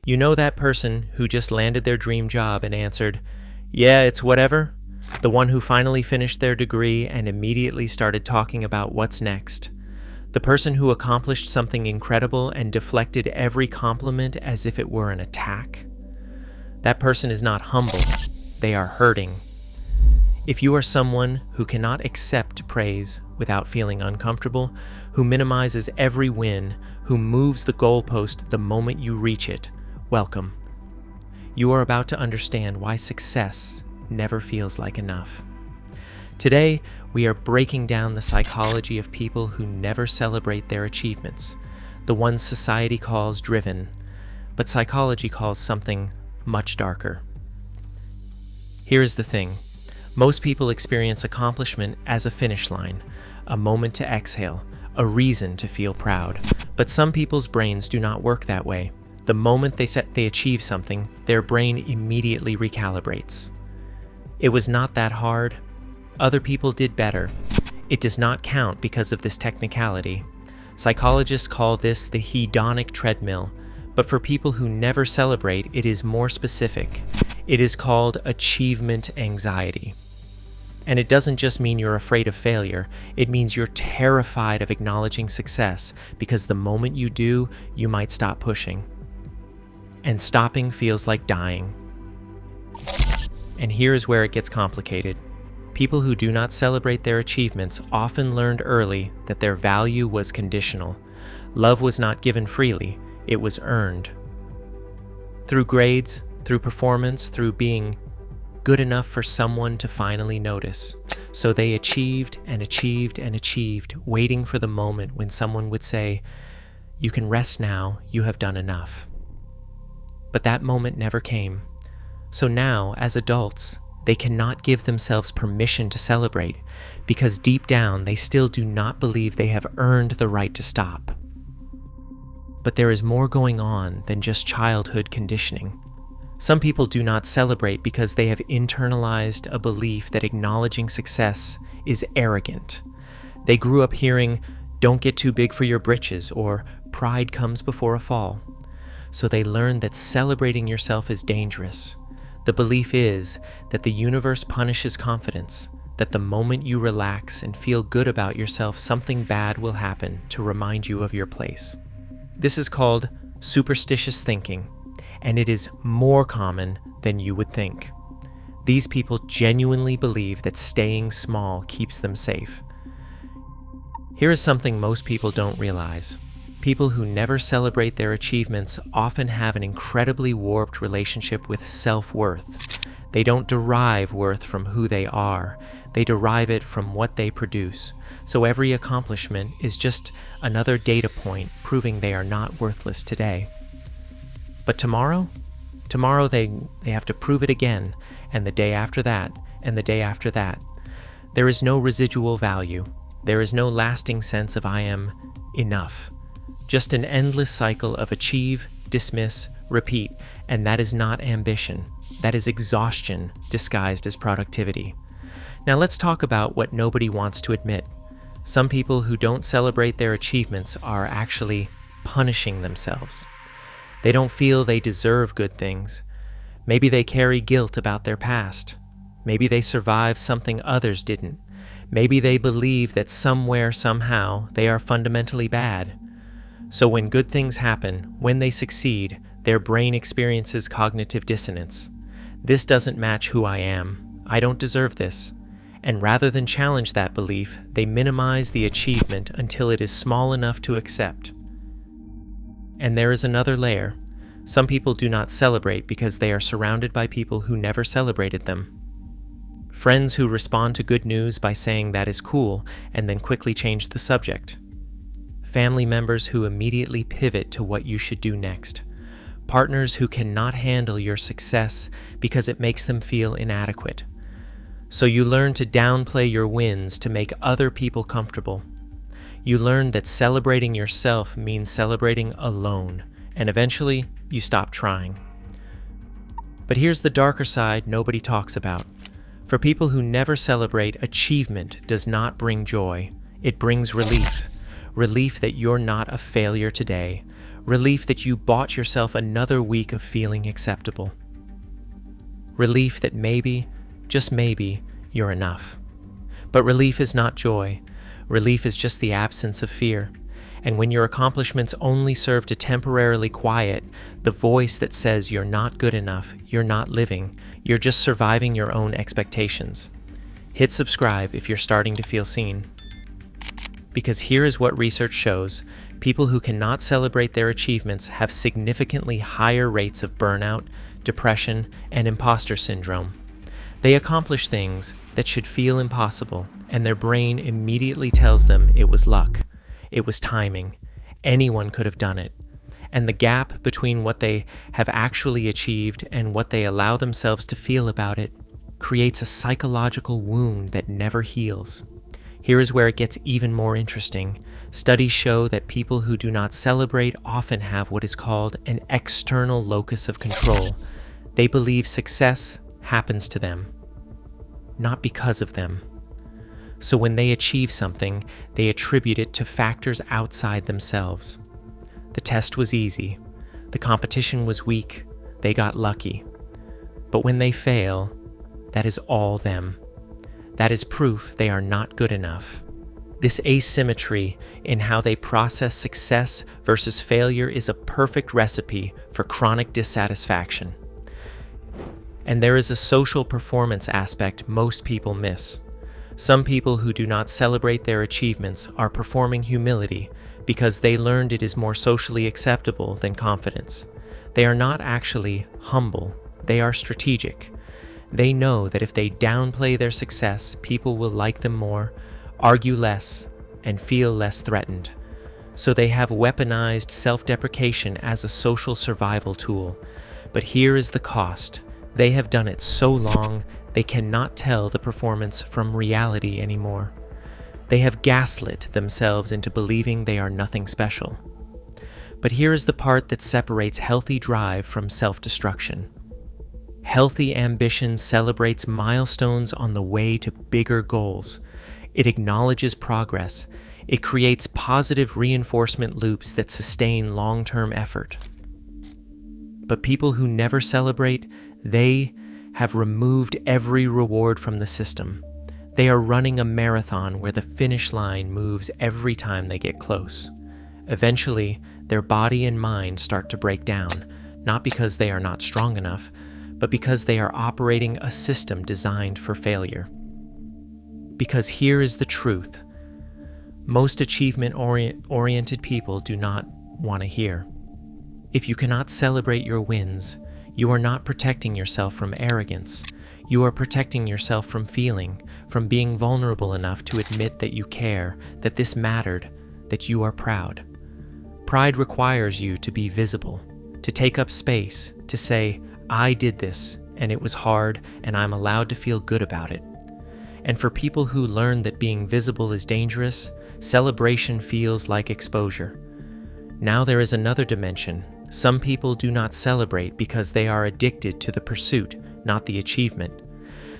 You know that person who just landed their dream job and answered, "Yeah, it's whatever"? The one who finally finished their degree and immediately started talking about what's next. The person who accomplished something incredible and deflected every compliment as if it were an attack. That person is not humble, they are hurting. If you are someone who cannot accept praise without feeling uncomfortable, who minimizes every win, who moves the goalpost the moment you reach it, welcome. You are about to understand why success never feels like enough. Today, we are breaking down the psychology of people who never celebrate their achievements, the ones society calls driven, but psychology calls something much darker. Here is the thing. Most people experience accomplishment as a finish line, a moment to exhale, a reason to feel proud. But some people's brains do not work that way. The moment they achieve something, their brain immediately recalibrates. It was not that hard. Other people did better. It does not count because of this technicality. Psychologists call this the hedonic treadmill, but for people who never celebrate, it is more specific. It is called achievement anxiety. And it doesn't just mean you're afraid of failure, it means you're terrified of acknowledging success, because the moment you do, you might stop pushing. And stopping feels like dying. And here is where it gets complicated. People who do not celebrate their achievements often learned early that their value was conditional. Love was not given freely, it was earned. Through grades, through performance, through being good enough for someone to finally notice. So they achieved and achieved and achieved, waiting for the moment when someone would say, "You can rest now, you have done enough." But that moment never came. So now, as adults, they cannot give themselves permission to celebrate, because deep down they still do not believe they have earned the right to stop. But there is more going on than just childhood conditioning. Some people do not celebrate because they have internalized a belief that acknowledging success is arrogant. They grew up hearing, "Don't get too big for your britches," or "Pride comes before a fall." So they learn that celebrating yourself is dangerous. The belief is that the universe punishes confidence, that the moment you relax and feel good about yourself, something bad will happen to remind you of your place. This is called superstitious thinking, and it is more common than you would think. These people genuinely believe that staying small keeps them safe. Here is something most people don't realize. People who never celebrate their achievements often have an incredibly warped relationship with self-worth. They don't derive worth from who they are. They derive it from what they produce. So every accomplishment is just another data point proving they are not worthless today. But tomorrow they have to prove it again, and the day after that, and the day after that. There is no residual value. There is no lasting sense of "I am enough." Just an endless cycle of achieve, dismiss, repeat, and that is not ambition. That is exhaustion disguised as productivity. Now let's talk about what nobody wants to admit. Some people who don't celebrate their achievements are actually punishing themselves. They don't feel they deserve good things. Maybe they carry guilt about their past. Maybe they survived something others didn't. Maybe they believe that somewhere, somehow, they are fundamentally bad. So when good things happen, when they succeed, their brain experiences cognitive dissonance. This doesn't match who I am. I don't deserve this. And rather than challenge that belief, they minimize the achievement until it is small enough to accept. And there is another layer. Some people do not celebrate because they are surrounded by people who never celebrated them. Friends who respond to good news by saying that is cool and then quickly change the subject. Family members who immediately pivot to what you should do next. Partners who cannot handle your success because it makes them feel inadequate. So you learn to downplay your wins to make other people comfortable. You learn that celebrating yourself means celebrating alone, and eventually you stop trying. But here's the darker side nobody talks about. For people who never celebrate, achievement does not bring joy. It brings relief. Relief that you're not a failure today. Relief that you bought yourself another week of feeling acceptable. Relief that maybe, just maybe, you're enough. But relief is not joy. Relief is just the absence of fear. And when your accomplishments only serve to temporarily quiet the voice that says you're not good enough, you're not living, you're just surviving your own expectations. Hit subscribe if you're starting to feel seen. Because here is what research shows: people who cannot celebrate their achievements have significantly higher rates of burnout, depression, and imposter syndrome. They accomplish things that should feel impossible, and their brain immediately tells them it was luck. It was timing. Anyone could have done it. And the gap between what they have actually achieved and what they allow themselves to feel about it creates a psychological wound that never heals. Here is where it gets even more interesting. Studies show that people who do not celebrate often have what is called an external locus of control. They believe success happens to them, not because of them. So when they achieve something, they attribute it to factors outside themselves. The test was easy. The competition was weak. They got lucky. But when they fail, that is all them. That is proof they are not good enough. This asymmetry in how they process success versus failure is a perfect recipe for chronic dissatisfaction. And there is a social performance aspect most people miss. Some people who do not celebrate their achievements are performing humility because they learned it is more socially acceptable than confidence. They are not actually humble, they are strategic. They know that if they downplay their success, people will like them more, argue less, and feel less threatened. So they have weaponized self-deprecation as a social survival tool. But here is the cost. They have done it so long, they cannot tell the performance from reality anymore. They have gaslit themselves into believing they are nothing special. But here is the part that separates healthy drive from self-destruction. Healthy ambition celebrates milestones on the way to bigger goals. It acknowledges progress. It creates positive reinforcement loops that sustain long-term effort. But people who never celebrate, they have removed every reward from the system. They are running a marathon where the finish line moves every time they get close. Eventually, their body and mind start to break down, not because they are not strong enough, but because they are operating a system designed for failure. Because here is the truth. Most achievement-oriented people do not want to hear. If you cannot celebrate your wins, you are not protecting yourself from arrogance. You are protecting yourself from feeling, from being vulnerable enough to admit that you care, that this mattered, that you are proud. Pride requires you to be visible, to take up space, to say, I did this, and it was hard, and I'm allowed to feel good about it. And for people who learn that being visible is dangerous, celebration feels like exposure. Now there is another dimension. Some people do not celebrate because they are addicted to the pursuit, not the achievement.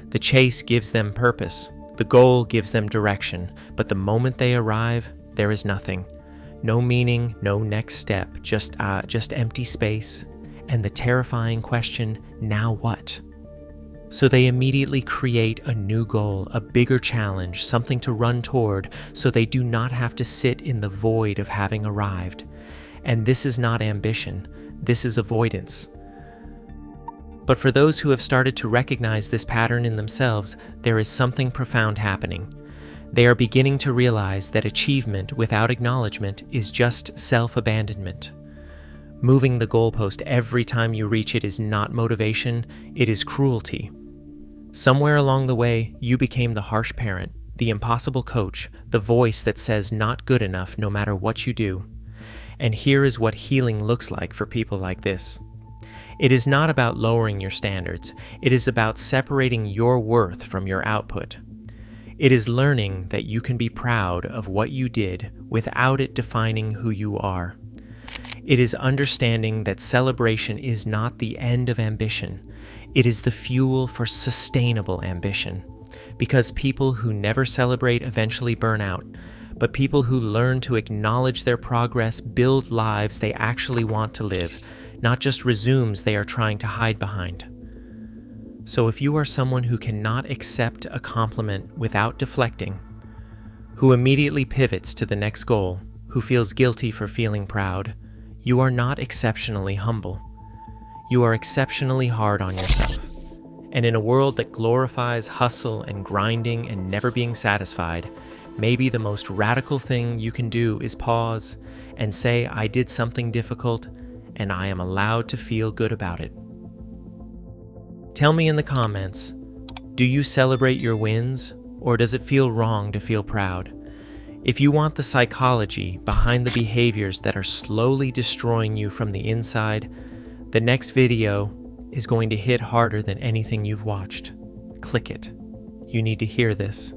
The chase gives them purpose. The goal gives them direction. But the moment they arrive, there is nothing. No meaning, no next step, just empty space. And the terrifying question, now what? So they immediately create a new goal, a bigger challenge, something to run toward, so they do not have to sit in the void of having arrived. And this is not ambition, this is avoidance. But for those who have started to recognize this pattern in themselves, there is something profound happening. They are beginning to realize that achievement without acknowledgement is just self-abandonment. Moving the goalpost every time you reach it is not motivation, it is cruelty. Somewhere along the way, you became the harsh parent, the impossible coach, the voice that says not good enough no matter what you do. And here is what healing looks like for people like this. It is not about lowering your standards. It is about separating your worth from your output. It is learning that you can be proud of what you did without it defining who you are. It is understanding that celebration is not the end of ambition. It is the fuel for sustainable ambition. Because people who never celebrate eventually burn out, but people who learn to acknowledge their progress build lives they actually want to live, not just resumes they are trying to hide behind. So if you are someone who cannot accept a compliment without deflecting, who immediately pivots to the next goal, who feels guilty for feeling proud, you are not exceptionally humble. You are exceptionally hard on yourself. And in a world that glorifies hustle and grinding and never being satisfied, maybe the most radical thing you can do is pause and say, I did something difficult and I am allowed to feel good about it. Tell me in the comments, do you celebrate your wins or does it feel wrong to feel proud? If you want the psychology behind the behaviors that are slowly destroying you from the inside, the next video is going to hit harder than anything you've watched. Click it. You need to hear this.